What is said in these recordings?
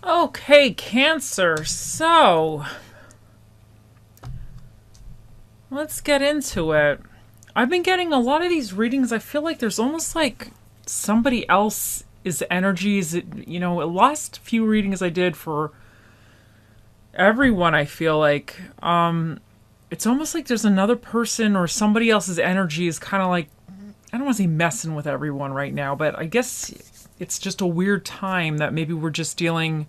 Okay, Cancer. So, let's get into it. I've been getting a lot of these readings. I feel like there's almost like somebody else's energies. Last few readings I did for everyone, I feel like it's almost like there's another person or somebody else's energy is kind of like, I don't want to say messing with everyone right now, but I guess it's just a weird time that maybe we're just dealing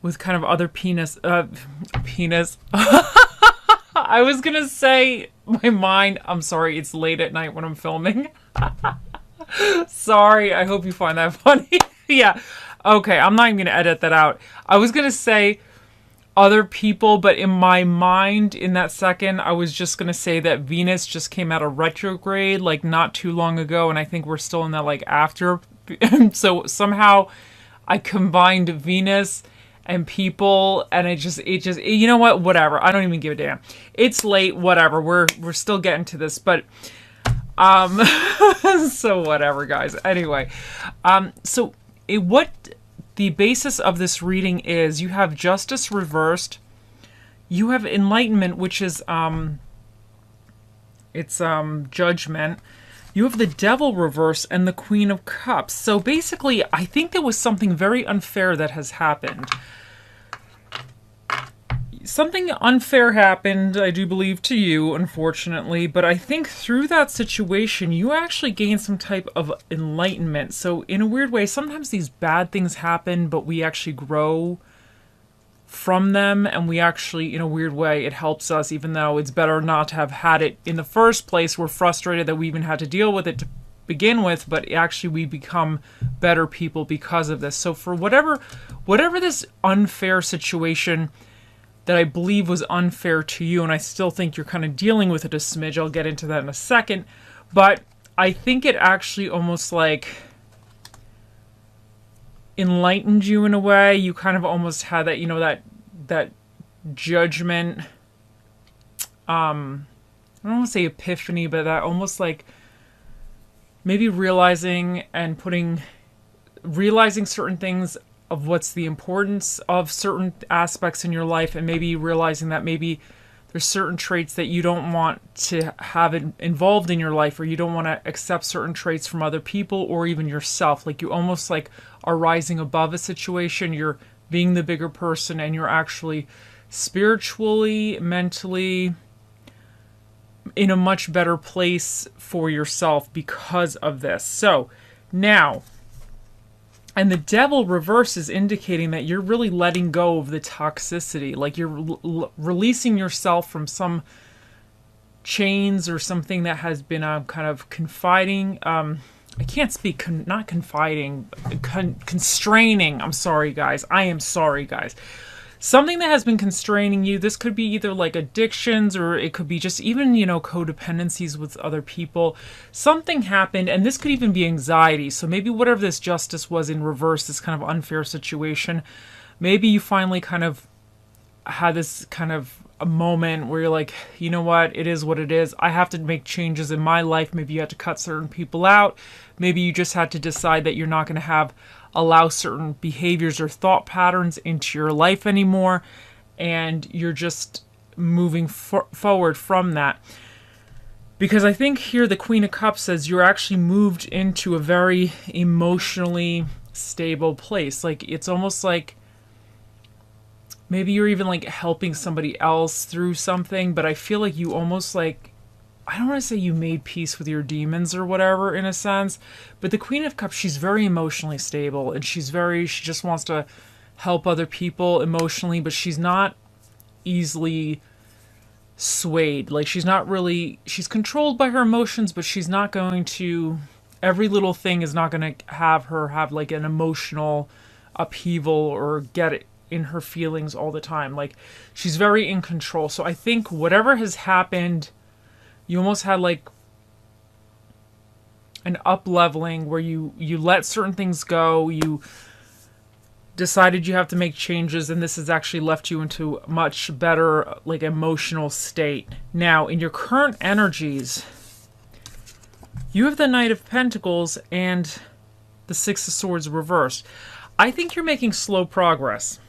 with kind of other penis. I was gonna say my mind. I'm sorry, it's late at night when I'm filming. Sorry, I hope you find that funny. Yeah. Okay, I'm not even gonna edit that out. I was gonna say other people, but in my mind, in that second, I was just gonna say that Venus just came out of retrograde like not too long ago, and I think we're still in that like after. So somehow I combined Venus and people, and it just you know what, whatever, I don't even give a damn. It's late, whatever, we're still getting to this, but so whatever, guys. Anyway, what the basis of this reading is, you have Justice reversed, you have Enlightenment, which is Judgment. You have the Devil reverse and the Queen of Cups. So basically, I think there was something very unfair that has happened. Something unfair happened, I do believe, to you, unfortunately, but I think through that situation, you actually gained some type of enlightenment. So in a weird way, sometimes these bad things happen, but we actually grow from them, and we actually, in a weird way, it helps us, even though it's better not to have had it in the first place. We're frustrated that we even had to deal with it to begin with, but actually we become better people because of this. So for whatever this unfair situation that I believe was unfair to you, and I still think you're kind of dealing with it a smidge, I'll get into that in a second, but I think it actually almost like enlightened you in a way. You kind of almost had that, that judgment, I don't want to say epiphany, but that almost like maybe realizing certain things of what's the importance of certain aspects in your life, and maybe realizing that maybe there's certain traits that you don't want to have involved in your life, or you don't want to accept certain traits from other people or even yourself. Like you almost like are rising above a situation, you're being the bigger person, and you're actually spiritually, mentally in a much better place for yourself because of this. So now, and the Devil reverse is indicating that you're really letting go of the toxicity. Like you're releasing yourself from some chains or something that has been kind of confiding. I can't speak, not confiding, constraining. I'm sorry, guys. I am sorry, guys. Something that has been constraining you. This could be either like addictions, or it could be just even, codependencies with other people. Something happened, and this could even be anxiety. So maybe whatever this Justice was in reverse, this kind of unfair situation, maybe you finally kind of had this kind of a moment where you're like, you know what, it is what it is. I have to make changes in my life. Maybe you had to cut certain people out. Maybe you just had to decide that you're not going to allow certain behaviors or thought patterns into your life anymore, and you're just moving forward from that. Because I think here the Queen of Cups says you're actually moved into a very emotionally stable place. Like it's almost like maybe you're even like helping somebody else through something, but I feel like you almost like, I don't want to say you made peace with your demons or whatever in a sense, but the Queen of Cups, she's very emotionally stable, and she just wants to help other people emotionally, but she's not easily swayed. Like she's controlled by her emotions, but she's not going to, every little thing is not going to have her have like an emotional upheaval or get it in her feelings all the time. Like she's very in control. So I think whatever has happened, you almost had like an up-leveling where you let certain things go, you decided you have to make changes, and this has actually left you into a much better like emotional state. Now, in your current energies, you have the Knight of Pentacles and the Six of Swords reversed. I think you're making slow progress.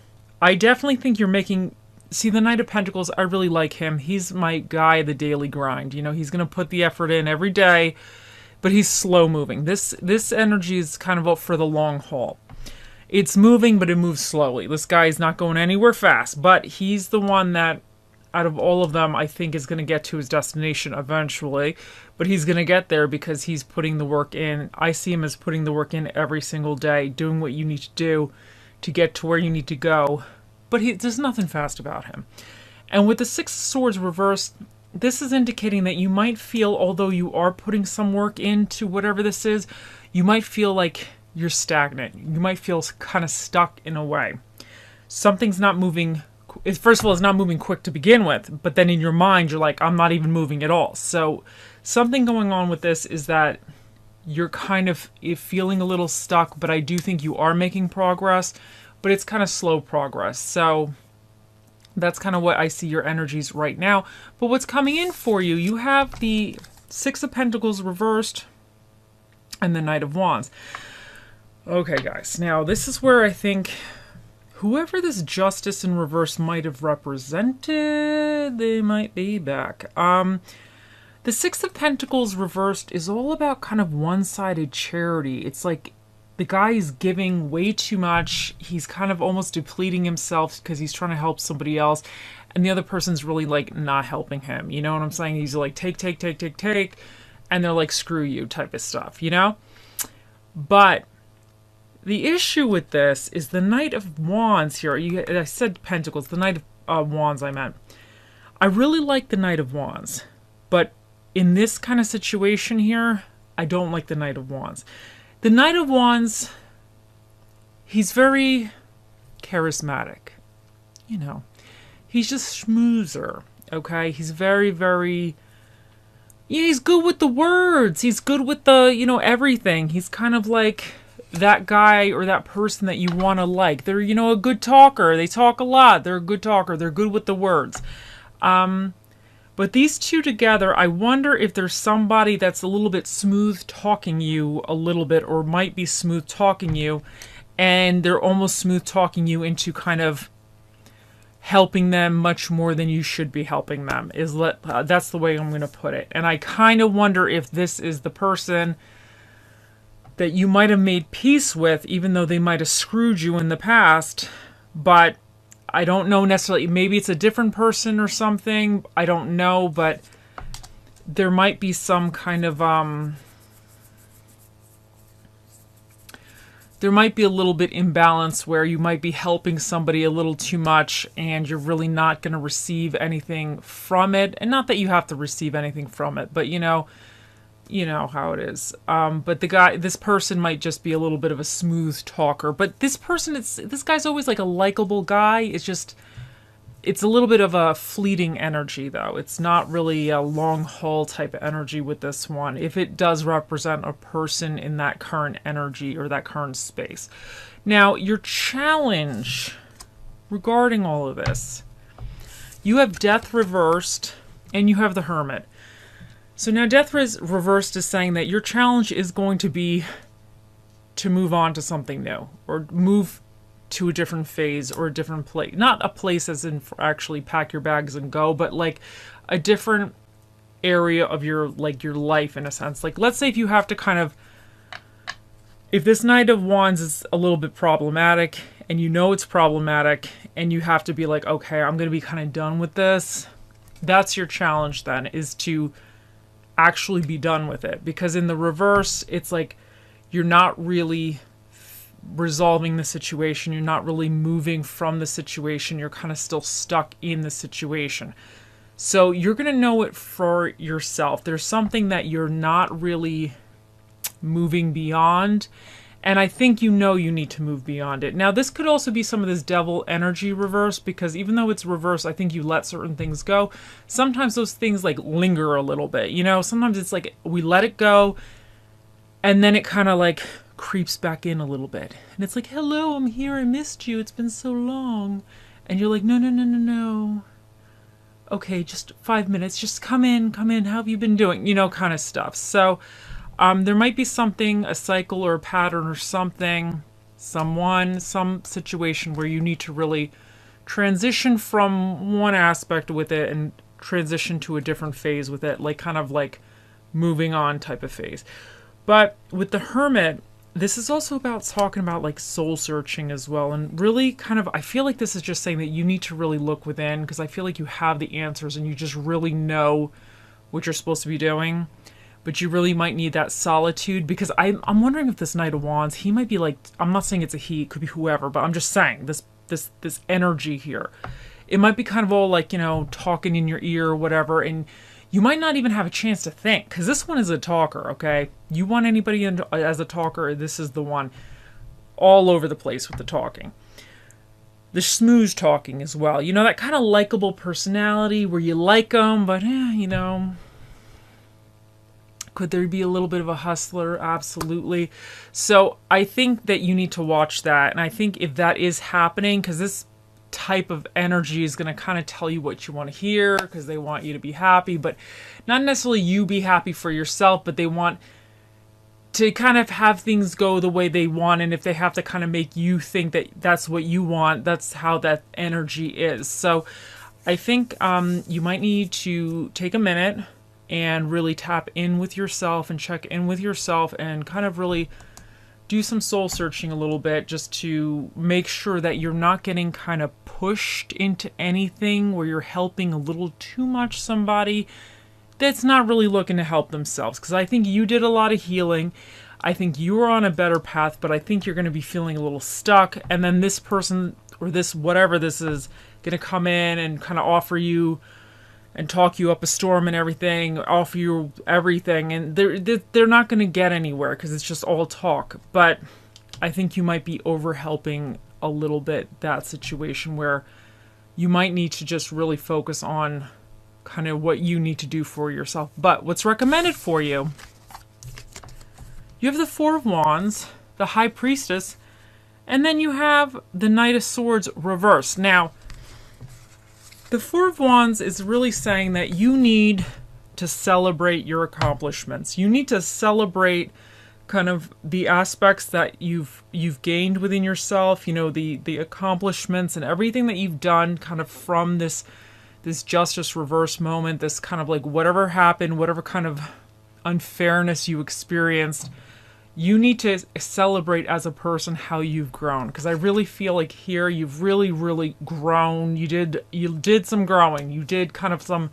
I definitely think you're making... See, the Knight of Pentacles, I really like him. He's my guy, the daily grind. You know, he's going to put the effort in every day, but he's slow moving. This energy is kind of up for the long haul. It's moving, but it moves slowly. This guy is not going anywhere fast, but he's the one that, out of all of them, I think is going to get to his destination eventually. But he's going to get there because he's putting the work in. I see him as putting the work in every single day, doing what you need to do to get to where you need to go. But there's nothing fast about him. And with the Six of Swords reversed, this is indicating that you might feel, although you are putting some work into whatever this is, you might feel like you're stagnant. You might feel kind of stuck in a way. Something's not moving. First of all, it's not moving quick to begin with, but then in your mind, you're like, I'm not even moving at all. So something going on with this is that you're kind of feeling a little stuck, but I do think you are making progress, but it's kind of slow progress. So that's kind of what I see your energies right now. But what's coming in for you, you have the Six of Pentacles reversed and the Knight of Wands. Okay, guys. Now, this is where I think whoever this Justice in reverse might have represented, they might be back. The Six of Pentacles reversed is all about kind of one-sided charity. It's like the guy is giving way too much. He's kind of almost depleting himself because he's trying to help somebody else. And the other person's really like not helping him. You know what I'm saying? He's like, take. And they're like, screw you type of stuff, you know? But the issue with this is the Knight of Wands here. I said Pentacles. The Knight of Wands I meant. I really like the Knight of Wands. But in this kind of situation here, I don't like the Knight of Wands. The Knight of Wands, he's very charismatic. You know, he's just schmoozer, okay? He's very, very... Yeah, he's good with the words. He's good with the, you know, everything. He's kind of like that guy or that person that you want to like. They're, you know, a good talker. They talk a lot. They're a good talker. They're good with the words. But these two together, I wonder if there's somebody that's a little bit smooth talking you a little bit, or might be smooth talking you, and they're almost smooth talking you into kind of helping them much more than you should be helping them. That's the way I'm going to put it. And I kind of wonder if this is the person that you might have made peace with, even though they might have screwed you in the past, but I don't know necessarily. Maybe it's a different person or something. I don't know, but there might be some kind of, there might be a little bit imbalance where you might be helping somebody a little too much and you're really not going to receive anything from it. And not that you have to receive anything from it, but you know how it is. But this person might just be a little bit of a smooth talker. But this person, this guy's always like a likable guy. It's a little bit of a fleeting energy, though. It's not really a long haul type of energy with this one, if it does represent a person in that current energy or that current space. Now, your challenge regarding all of this, you have Death reversed and you have the Hermit. So now Death reversed is saying that your challenge is going to be to move on to something new, or move to a different phase or a different place. Not a place as in actually pack your bags and go, but like a different area of your life in a sense. Like, let's say if you have to kind of, if this Knight of Wands is a little bit problematic and you know it's problematic and you have to be like, okay, I'm going to be kind of done with this. That's your challenge then, is to actually be done with it. Because in the reverse, it's like you're not really resolving the situation. You're not really moving from the situation. You're kind of still stuck in the situation. So you're going to know it for yourself. There's something that you're not really moving beyond. And I think you know you need to move beyond it. Now, this could also be some of this devil energy reverse, because even though it's reverse, I think you let certain things go. Sometimes those things like linger a little bit, you know? Sometimes it's like we let it go and then it kind of like creeps back in a little bit. And it's like, hello, I'm here. I missed you. It's been so long. And you're like, no. Okay, just 5 minutes. Just come in. How have you been doing? You know, kind of stuff. So, There might be something, a cycle or a pattern or something, someone, some situation where you need to really transition from one aspect with it and transition to a different phase with it, like kind of like moving on type of phase. But with the Hermit, this is also about talking about like soul searching as well. And really kind of, I feel like this is just saying that you need to really look within, because I feel like you have the answers and you just really know what you're supposed to be doing. But you really might need that solitude, because I'm wondering if this Knight of Wands, he might be like, I'm not saying it's a he, it could be whoever, but I'm just saying this energy here. It might be kind of all like, talking in your ear or whatever, and you might not even have a chance to think, because this one is a talker, okay? You want anybody as a talker, this is the one. All over the place with the talking. The smooth talking as well. That kind of likable personality where you like them, but, could there be a little bit of a hustler? Absolutely. So I think that you need to watch that. And I think if that is happening, because this type of energy is going to kind of tell you what you want to hear, because they want you to be happy, but not necessarily you be happy for yourself, but they want to kind of have things go the way they want. And if they have to kind of make you think that that's what you want, that's how that energy is. So I think you might need to take a minute and really tap in with yourself and check in with yourself and kind of really do some soul searching a little bit, just to make sure that you're not getting kind of pushed into anything where you're helping a little too much somebody that's not really looking to help themselves. Because I think you did a lot of healing. I think you are on a better path, but I think you're going to be feeling a little stuck. And then this person or this, whatever this is, going to come in and kind of offer you and talk you up a storm and everything, offer you everything, and they're not going to get anywhere because it's just all talk. But I think you might be over-helping a little bit that situation where you might need to just really focus on kind of what you need to do for yourself. But what's recommended for you, you have the Four of Wands, the High Priestess, and then you have the Knight of Swords reversed. Now, the Four of Wands is really saying that you need to celebrate your accomplishments. You need to celebrate kind of the aspects that you've gained within yourself, the accomplishments and everything that you've done kind of from this justice reverse moment, this kind of like whatever happened, whatever kind of unfairness you experienced. You need to celebrate as a person how you've grown, because I really feel like here you've really, really grown. You did some growing. You did kind of some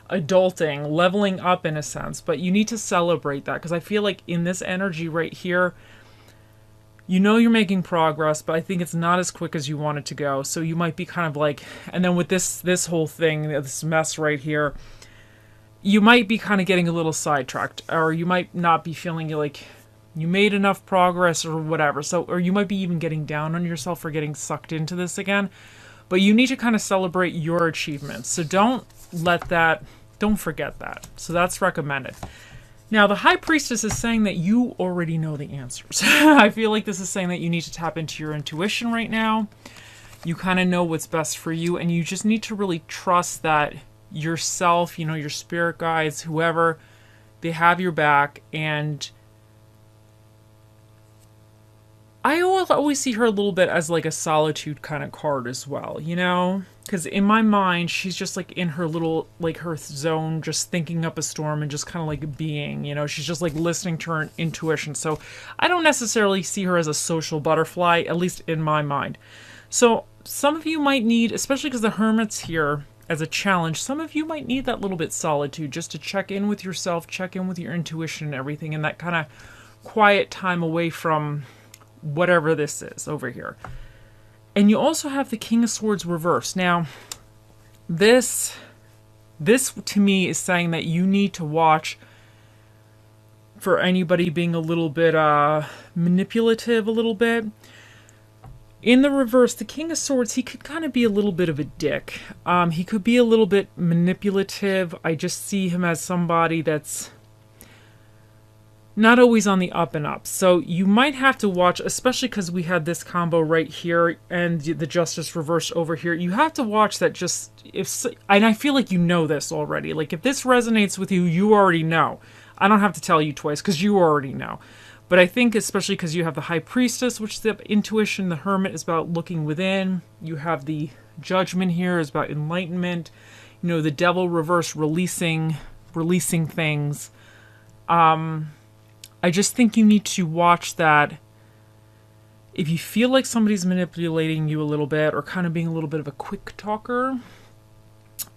adulting, leveling up in a sense, but you need to celebrate that, because I feel like in this energy right here, you're making progress, but I think it's not as quick as you want it to go. So you might be kind of like, and then with this whole thing, this mess right here, you might be kind of getting a little sidetracked, or you might not be feeling like you made enough progress or whatever. So, or you might be even getting down on yourself for getting sucked into this again. But you need to kind of celebrate your achievements. So don't forget that. So that's recommended. Now, the High Priestess is saying that you already know the answers. I feel like this is saying that you need to tap into your intuition right now. You kind of know what's best for you, and you just need to really trust that yourself, your spirit guides, whoever, they have your back. And I always see her a little bit as like a solitude kind of card as well, because in my mind, she's just like in her little, like her zone, just thinking up a storm and just kind of like being, she's just like listening to her intuition. So I don't necessarily see her as a social butterfly, at least in my mind. So some of you might need, especially because the Hermit's here as a challenge, some of you might need that little bit solitude just to check in with yourself, check in with your intuition and everything, and that kind of quiet time away from whatever this is over here. And you also have the King of Swords reversed. Now, this to me is saying that you need to watch for anybody being a little bit manipulative a little bit. In the reverse, the King of Swords, he could kind of be a little bit of a dick. He could be a little bit manipulative. I just see him as somebody that's not always on the up and up. So you might have to watch, especially because we had this combo right here and the Justice reversed over here. You have to watch that and I feel like you know this already. Like if this resonates with you, you already know. I don't have to tell you twice because you already know. But I think especially because you have the High Priestess, which is the intuition, the Hermit is about looking within. You have the Judgment here is about enlightenment. You know, the Devil reverse, releasing things. I just think you need to watch that. If you feel like somebody's manipulating you a little bit or kind of being a little bit of a quick talker,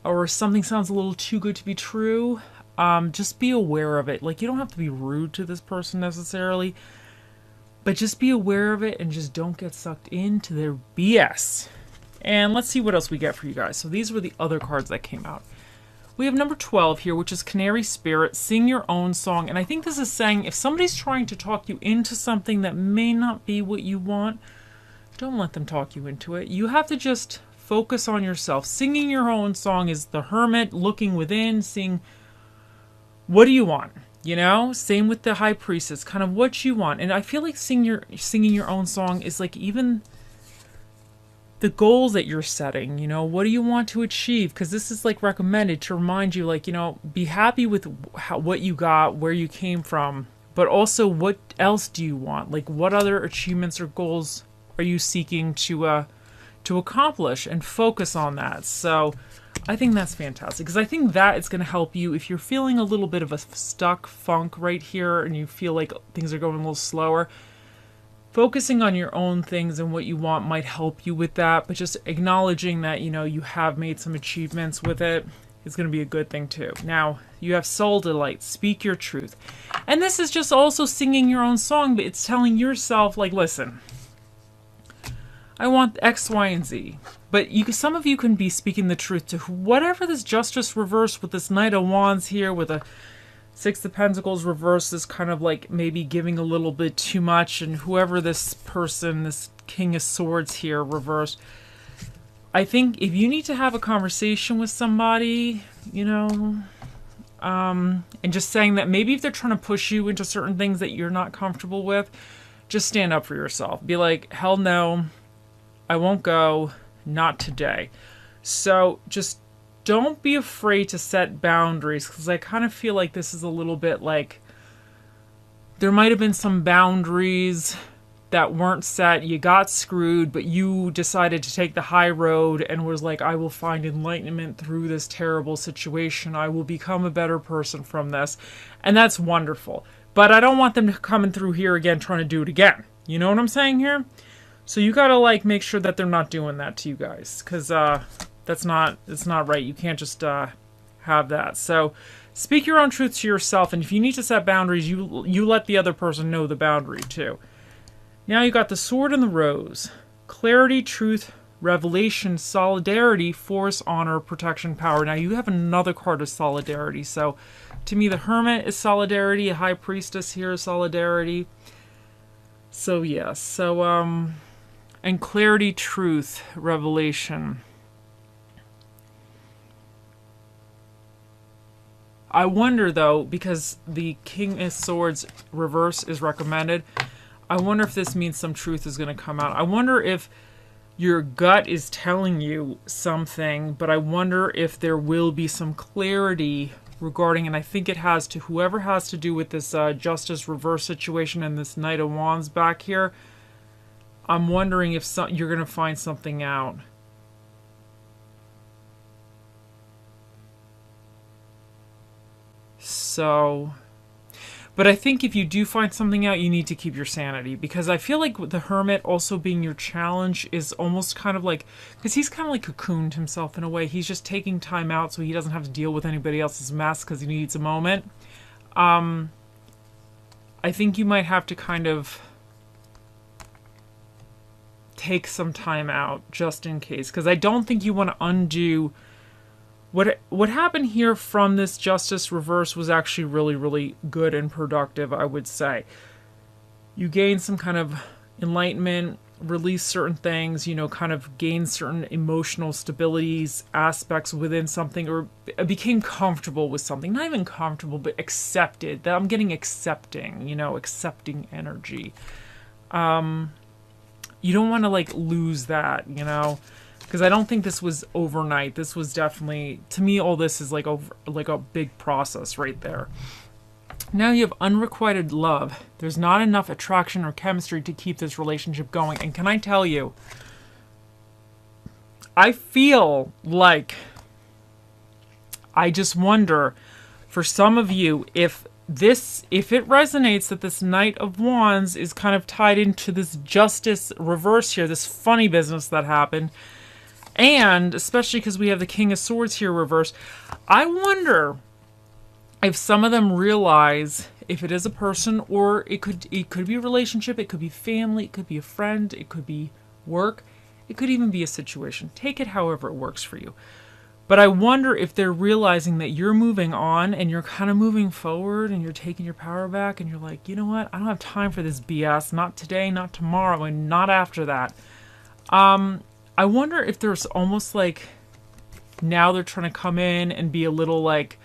or something sounds a little too good to be true, just be aware of it. Like, you don't have to be rude to this person necessarily, but just be aware of it and just don't get sucked into their BS. And let's see what else we get for you guys. So these were the other cards that came out. We have number 12 here, which is Canary Spirit. Sing your own song. And I think this is saying if somebody's trying to talk you into something that may not be what you want, don't let them talk you into it. You have to just focus on yourself. Singing your own song is the Hermit, looking within, seeing what do you want, you know? Same with the High Priestess, kind of what you want. And I feel like singing your own song is like even the goals that you're setting, you know, what do you want to achieve? Because this is like recommended to remind you, like, you know, be happy with what you got, where you came from, but also what else do you want? Like, what other achievements or goals are you seeking to accomplish, and focus on that. So I think that's fantastic, because I think that is going to help you if you're feeling a little bit of a stuck funk right here and you feel like things are going a little slower. Focusing on your own things and what you want might help you with that, but just acknowledging that, you know, you have made some achievements with it is going to be a good thing too. Now, you have Soul Delight, speak your truth. And this is just also singing your own song, but it's telling yourself, like, listen, I want X, Y, and Z. But some of you can be speaking the truth to whatever this Justice reverse with this Knight of Wands here with a Six of Pentacles reverse is kind of like maybe giving a little bit too much, and whoever this person, this King of Swords here reversed, I think if you need to have a conversation with somebody, you know, and just saying that maybe if they're trying to push you into certain things that you're not comfortable with, just stand up for yourself. Be like, hell no, I won't go, not today. So just don't be afraid to set boundaries, because I kind of feel like this is a little bit like there might have been some boundaries that weren't set. You got screwed, but you decided to take the high road and was like, I will find enlightenment through this terrible situation. I will become a better person from this. And that's wonderful. But I don't want them coming through here again trying to do it again. You know what I'm saying here? So you gotta like make sure that they're not doing that to you guys, because it's not right. You can't just have that. So speak your own truth to yourself, and if you need to set boundaries, you let the other person know the boundary too. Now you got the Sword and the Rose. Clarity, truth, revelation, solidarity, force, honor, protection, power. Now you have another card of solidarity. So to me, the Hermit is solidarity. A High Priestess here is solidarity. So yes. So and clarity, truth, revelation. I wonder, though, because the King of Swords reverse is recommended, I wonder if this means some truth is going to come out. I wonder if your gut is telling you something, but I wonder if there will be some clarity regarding, and I think it has to, whoever has to do with this Justice reverse situation and this Knight of Wands back here, I'm wondering if you're going to find something out. So, but I think if you do find something out, you need to keep your sanity, because I feel like the Hermit also being your challenge is almost kind of like, because he's kind of like cocooned himself in a way. He's just taking time out so he doesn't have to deal with anybody else's mess because he needs a moment. I think you might have to kind of take some time out just in case, because I don't think you want to undo what happened here from this Justice reverse was actually really, really good and productive, I would say. You gain some kind of enlightenment, release certain things, you know, kind of gain certain emotional stabilities, aspects within something, or became comfortable with something. Not even comfortable, but accepted. That I'm getting accepting, you know, accepting energy. You don't want to, like, lose that, you know? Because I don't think this was overnight. This was definitely, to me, all this is like a big process right there. Now you have unrequited love. There's not enough attraction or chemistry to keep this relationship going. And can I tell you, I feel like, I just wonder for some of you if it resonates that this Knight of Wands is kind of tied into this Justice reverse here, this funny business that happened. And especially because we have the King of Swords here reversed, I wonder if some of them realize, if it is a person, or it could be a relationship, it could be family, it could be a friend, it could be work, it could even be a situation. Take it however it works for you. But I wonder if they're realizing that you're moving on and you're kind of moving forward and you're taking your power back and you're like, you know what? I don't have time for this BS. Not today, not tomorrow, and not after that. I wonder if there's almost like now they're trying to come in and be a little like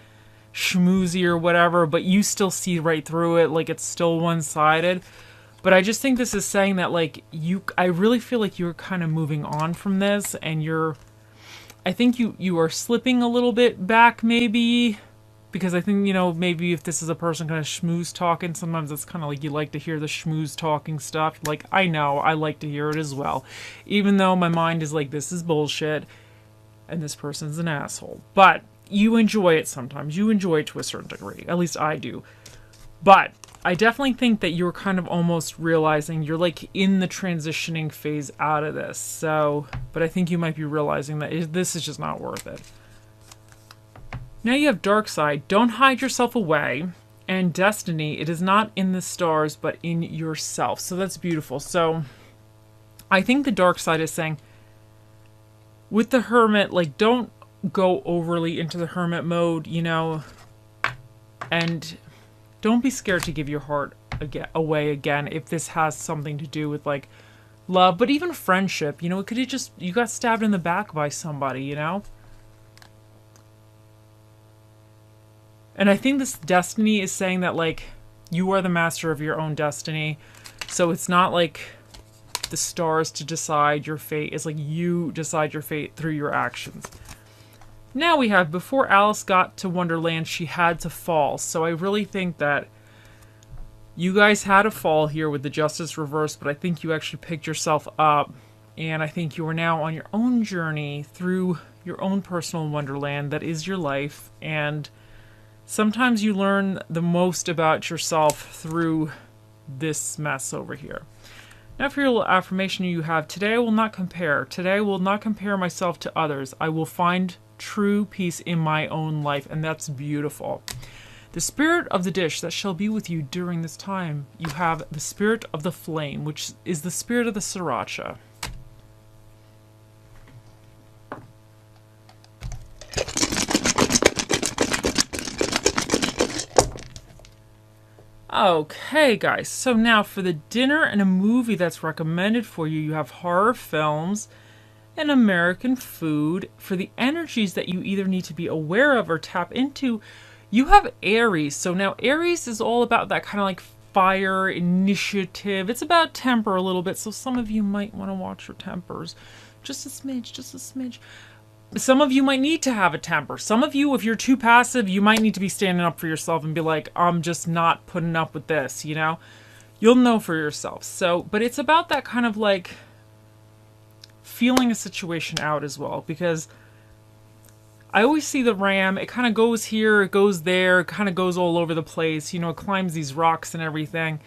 schmoozy or whatever, but you still see right through it, like it's still one-sided. But I just think this is saying that like I really feel like you're kind of moving on from this, and I think you are slipping a little bit back maybe, because I think, maybe if this is a person kind of schmooze talking, sometimes it's kind of like you like to hear the schmooze talking stuff. Like, I know, I like to hear it as well, even though my mind is like, this is bullshit and this person's an asshole. But you enjoy it sometimes. You enjoy it to a certain degree. At least I do. But I definitely think that you're kind of almost realizing you're like in the transitioning phase out of this. So, but I think you might be realizing that this is just not worth it. Now you have dark side. Don't hide yourself away. And destiny, it is not in the stars, but in yourself. So that's beautiful. So I think the dark side is saying, with the hermit, like, don't go overly into the hermit mode, and don't be scared to give your heart away again if this has something to do with like love, but even friendship. It could just, you got stabbed in the back by somebody, And I think this destiny is saying that like you are the master of your own destiny. So it's not like the stars to decide your fate. It's like you decide your fate through your actions. Now we have, before Alice got to Wonderland, she had to fall. So I really think that you guys had a fall here with the Justice reverse, but I think you actually picked yourself up. And I think you are now on your own journey through your own personal Wonderland that is your life. And sometimes you learn the most about yourself through this mess over here. Now for your little affirmation you have, today I will not compare. Today I will not compare myself to others. I will find true peace in my own life, and that's beautiful. The spirit of the dish that shall be with you during this time. You have the spirit of the flame, which is the spirit of the sriracha. Okay, guys, so now for the dinner and a movie that's recommended for you, you have horror films and American food. For the energies that you either need to be aware of or tap into, you have Aries. So now Aries is all about that kind of like fire, initiative. It's about temper a little bit, so some of you might want to watch your tempers. Just a smidge, just a smidge. Some of you might need to have a temper. Some of you, if you're too passive, you might need to be standing up for yourself and be like, I'm just not putting up with this, You'll know for yourself. So, but it's about that kind of like feeling a situation out as well, because I always see the ram, it kind of goes here, it goes there, it kind of goes all over the place, it climbs these rocks and everything.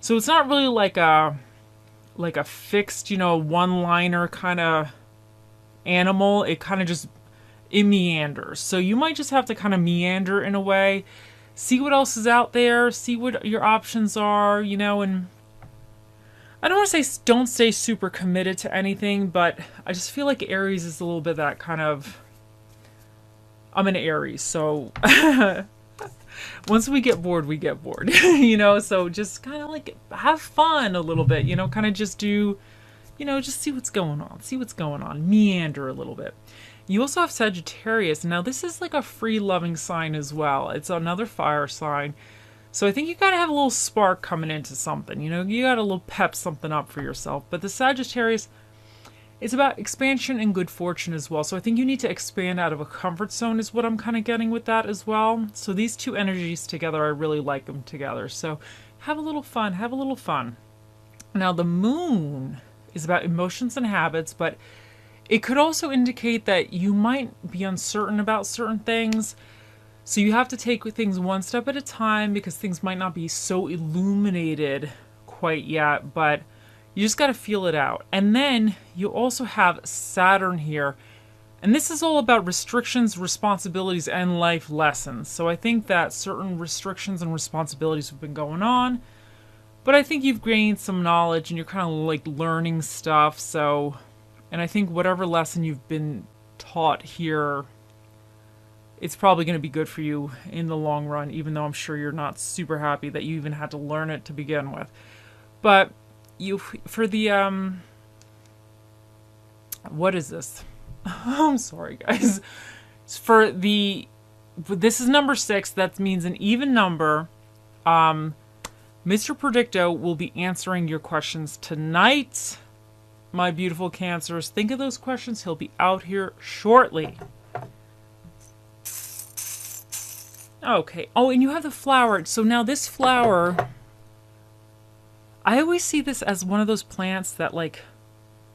So it's not really like a fixed, one-liner kind of animal. It kind of just, it meanders. So you might just have to kind of meander in a way, see what else is out there, see what your options are, and I don't want to say don't stay super committed to anything, but I just feel like Aries is a little bit that kind of, I'm an Aries, so once we get bored, we get bored, so just kind of like have fun a little bit, kind of just do, just see what's going on, meander a little bit. You also have Sagittarius. Now this is like a free-loving sign as well. It's another fire sign. So I think you gotta have a little spark coming into something, you gotta a little pep something up for yourself. But the Sagittarius, It's about expansion and good fortune as well. So I think you need to expand out of a comfort zone is what I'm kind of getting with that as well. So these two energies together, I really like them together. So have a little fun, have a little fun. Now the moon is about emotions and habits, but it could also indicate that you might be uncertain about certain things. So you have to take things one step at a time because things might not be so illuminated quite yet, but you just got to feel it out. And then you also have Saturn here. And this is all about restrictions, responsibilities, and life lessons. So I think that certain restrictions and responsibilities have been going on. But I think you've gained some knowledge and you're kind of like learning stuff. So, and I think whatever lesson you've been taught here, it's probably going to be good for you in the long run, even though I'm sure you're not super happy that you even had to learn it to begin with. But you, for the, what is this? I'm sorry, guys. For the, this is number 6. That means an even number. Mr. Predicto will be answering your questions tonight, my beautiful Cancers. Think of those questions. He'll be out here shortly. Okay. Oh, and you have the flower. So now this flower, I always see this as one of those plants that like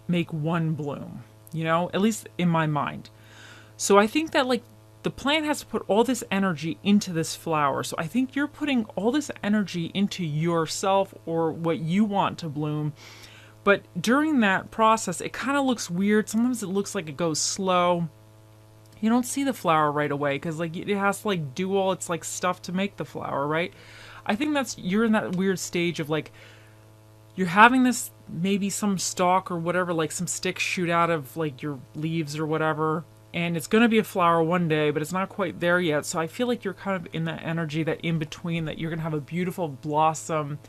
make one bloom, you know, at least in my mind. So I think that like the plant has to put all this energy into this flower. So I think you're putting all this energy into yourself or what you want to bloom. But during that process, it kind of looks weird. Sometimes it looks like it goes slow. You don't see the flower right away because like it has to like do all its like stuff to make the flower, right? I think that's, you're in that weird stage of like, you're having this, maybe some stalk or whatever, like some sticks shoot out of like your leaves or whatever, and it's going to be a flower one day, but it's not quite there yet. So I feel like you're kind of in that energy, that in between, that you're going to have a beautiful blossom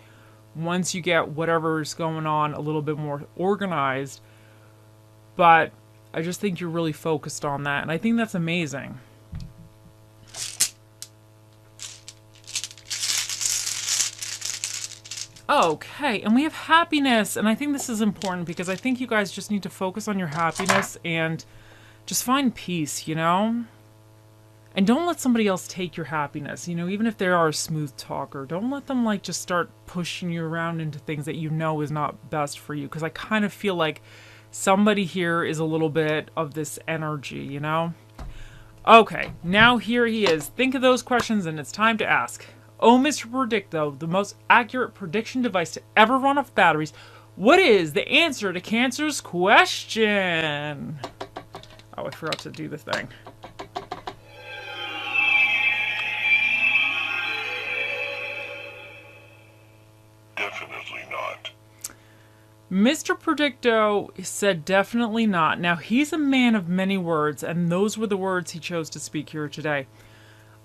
once you get whatever's going on a little bit more organized. But I just think you're really focused on that, and I think that's amazing. Okay, and we have happiness, and I think this is important because I think you guys just need to focus on your happiness and just find peace, you know? And don't let somebody else take your happiness, you know, even if they are a smooth talker. Don't let them like just start pushing you around into things that you know is not best for you, because I kind of feel like somebody here is a little bit of this energy, you know? Okay, now here he is. Think of those questions and it's time to ask. Oh, Mr. Predicto, the most accurate prediction device to ever run off batteries. What is the answer to Cancer's question? Oh, I forgot to do the thing. Definitely not. Mr. Predicto said definitely not. Now, he's a man of many words, and those were the words he chose to speak here today.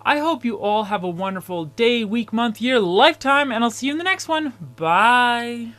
I hope you all have a wonderful day, week, month, year, lifetime, and I'll see you in the next one. Bye.